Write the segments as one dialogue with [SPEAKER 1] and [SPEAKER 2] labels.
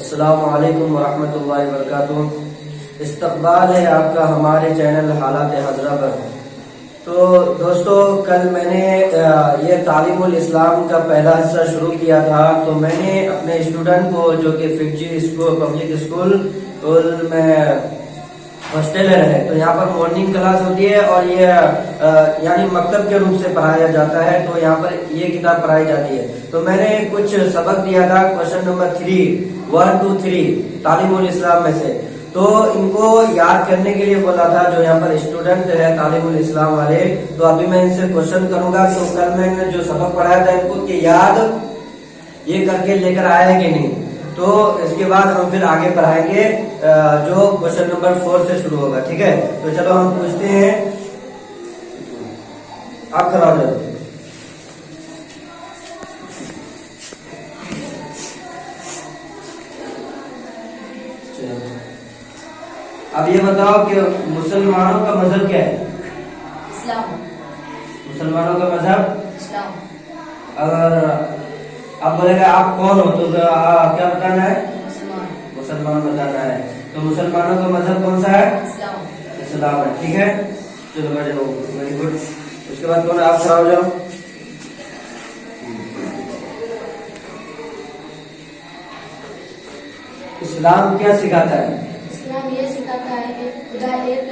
[SPEAKER 1] السلام علیکم ورحمۃ اللہ وبرکاتہ۔ استقبال ہے آپ کا ہمارے چینل حالات حضرہ پر۔ تو دوستو، کل میں نے یہ تعلیم الاسلام کا پہلا حصہ شروع کیا تھا، تو میں نے اپنے اسٹوڈنٹ کو جو کہ فکچی اسکول پبلک اسکول میں ہاسٹلر ہے، تو یہاں پر مارننگ کلاس ہوتی ہے اور یہ یعنی مکتب کے روپ سے پڑھایا جاتا ہے، تو یہاں پر یہ کتاب پڑھائی جاتی ہے۔ تو میں نے کچھ سبق دیا تھا، کوشچن نمبر 3 1 2 3 تعلیم الاسلام میں سے، تو ان کو یاد کرنے کے لیے بولا تھا جو یہاں پر اسٹوڈنٹ ہے تعلیم الاسلام والے۔ تو ابھی میں ان سے کوشچن کروں گا، تو کل میں نے جو سبق پڑھایا تھا ان کو کہ یاد یہ کر کے لے کر آیا ہے کہ نہیں، تو اس کے بعد ہم پھر آگے پڑھائیں گے جو کوشچن نمبر 4 سے شروع ہوگا، ٹھیک ہے؟ تو چلو ہم پوچھتے ہیں، آپ کھڑا ہو جاؤ۔ اب یہ بتاؤ کہ مسلمانوں کا مذہب کیا ہے؟
[SPEAKER 2] اسلام۔
[SPEAKER 1] مسلمانوں کا مذہب
[SPEAKER 2] اسلام۔
[SPEAKER 1] اگر آپ بولے گا آپ کون ہو تو کیا بتانا ہے؟ مسلمان بتانا ہے۔ تو مسلمانوں کا مذہب کون سا ہے؟
[SPEAKER 2] اسلام۔
[SPEAKER 1] اسلام ہے، ٹھیک ہے؟ چلو بیٹھے رہو، ویری گڈ۔ اس کے بعد کون؟ آپ کھڑا ہو جاؤ۔ اسلام کیا سکھاتا ہے؟
[SPEAKER 2] اسلام یہ سکھاتا ہے کہ خدا ایک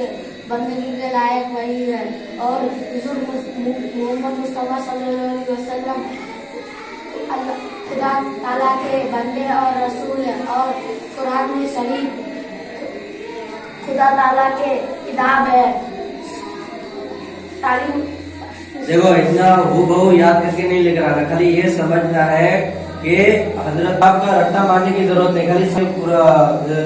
[SPEAKER 2] بندگی کے لائق وہی ہے، اور حضور محمد مصطفیٰ صلی اللہ علیہ وسلم خدا تعالیٰ کے بندے اور رسول ہیں، اور قرآن شریف خدا تعالیٰ کے کتاب ہے۔ تعلیم
[SPEAKER 1] دیکھو، اتنا ہو بہو یاد کر کے نہیں لے کر آنا، خالی یہ سمجھنا ہے کہ حضرت آپ کا رٹا مارنے کی ضرورت نہیں، خالی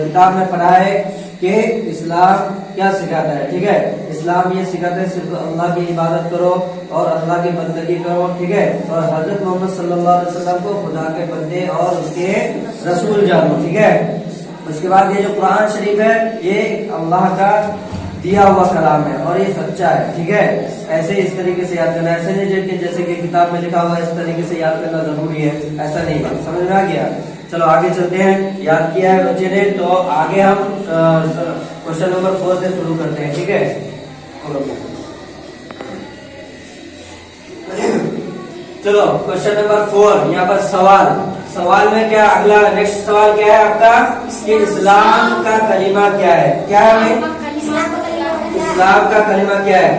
[SPEAKER 1] کتاب میں پڑھا ہے کہ اسلام کیا سکھاتا ہے، ٹھیک ہے؟ اسلام یہ سکھاتا ہے صرف اللہ کی عبادت کرو اور اللہ کی بندگی کرو، ٹھیک ہے؟ اور حضرت محمد صلی اللہ علیہ وسلم کو خدا کے بندے اور اس کے رسول جانو، ٹھیک ہے؟ اس کے بعد یہ جو قرآن شریف ہے یہ اللہ کا دیا ہوا کلام ہے اور یہ سچا ہے، ٹھیک ہے؟ ایسے اس طریقے سے یاد کرنا، ایسے نہیں کہ جیسے کہ کتاب میں لکھا ہوا اس طریقے سے یاد کرنا ضروری ہے، ایسا نہیں ہے، سمجھ میں آ گیا؟ چلو آگے چلتے ہیں۔ یاد کیا ہے بچے نے، تو آگے ہم کوشچن نمبر 4 سے شروع کرتے ہیں، ٹھیک ہے؟ چلو کوشچن نمبر 4، یہاں پر سوال میں کیا اگلا نیکسٹ سوال کیا ہے آپ کا کہ اسلام کا کلمہ کیا ہے؟ کیا ہے؟ اسلام کا کلمہ کیا ہے؟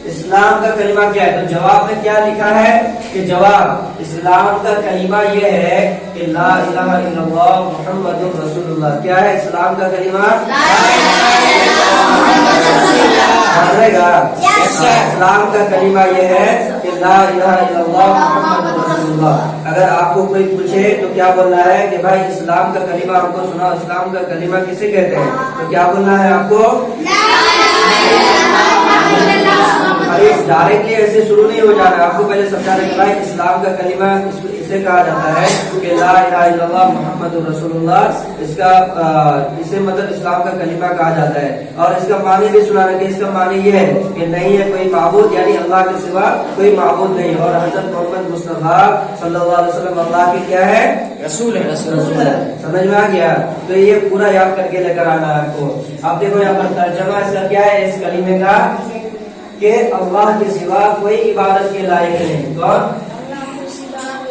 [SPEAKER 1] اسلام کا کلمہ کیا ہے؟ تو جواب میں کیا لکھا ہے کہ جواب اسلام کا کلمہ یہ ہے کہ لا الہ الا اللہ محمد رسول اللہ۔ کیا ہے اسلام کا کلمہ؟ اسلام کا کلمہ یہ ہے کہ لا الہ الا اللہ محمد رسول اللہ۔ اگر آپ کو کوئی پوچھے تو کیا بولنا ہے کہ بھائی اسلام کا کلمہ ہم کو سنا، اسلام کا کلمہ کسے کہتے ہیں؟ تو کیا بولنا ہے آپ کو؟ ڈائریکٹلی ایسے شروع نہیں ہو جانا، آپ کو پہلے سمجھانا کہ بھائی اسلام کا کلمہ اسے کہا جاتا ہے کہ لا الہ الا اللہ محمد رسول اللہ، اس کا اسے مطلب اسلام کا کلمہ کہا جاتا ہے۔ اور اس کا معنی بھی سنانا کہ اس کا معنی یہ ہے کہ نہیں ہے کوئی معبود، یعنی اللہ کے سوا کوئی معبود نہیں، اور حضرت محمد مصطفیٰ صلی اللہ علیہ وسلم اللہ کی کیا ہے؟ رسول ہے۔ سمجھ میں آ گیا؟ تو یہ پورا یاد کر کے لے کر آنا ہے آپ کو۔ اب دیکھو یہاں پر ترجمہ اس کا کیا ہے اس کلمے کا کہ اللہ کے سوا کوئی عبادت کے لائق نہیں، کون؟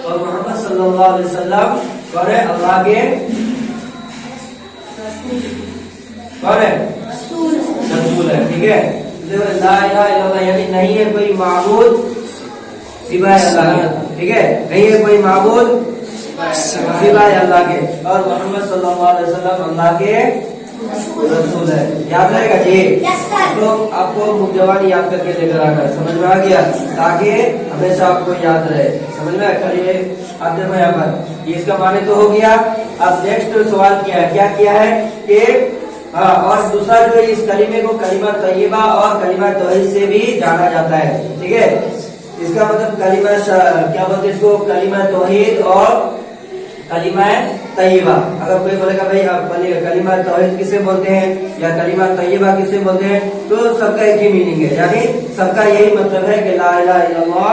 [SPEAKER 1] اور محمد صلی اللہ علیہ وسلم کون ہے؟ اللہ کے کون ہے؟ رسول ہے، ٹھیک ہے؟ لا الہ الا اللہ یعنی نہیں ہے کوئی معبود سوائے اللہ کے، ٹھیک ہے؟ نہیں ہے کوئی معبود سوائے اللہ کے، اور محمد صلی اللہ علیہ وسلم اللہ کے رسول ہے۔ یاد رہے گا جی؟ تو آپ کو مجوانی یاد کر کے لے کر آنا ہے، سمجھ میں آ گیا؟ تاکہ ہمیشہ آپ کو یاد رہے، سمجھ میں؟ آپ دیکھو یہاں پر یہ اس کا معنی تو ہو گیا۔ اب نیکسٹ سوال کیا ہے کہ اور دوسرا جو اس کلمے کو کلمہ طیبہ اور کلمہ توحید سے بھی جانا جاتا ہے، ٹھیک ہے؟ اس کا مطلب کلمہ کیا بولتے ہیں اس کو؟ کلمہ توحید اور کلمہ طیبہ۔ اگر کوئی بولے گا بھائی آپ کلمہ توحید کسے بولتے ہیں یا کلمہ طیبہ کسے بولتے ہیں، تو سب کا ایک ہی میننگ ہے، یعنی سب کا یہی مطلب ہے کہ لا الہ الا اللہ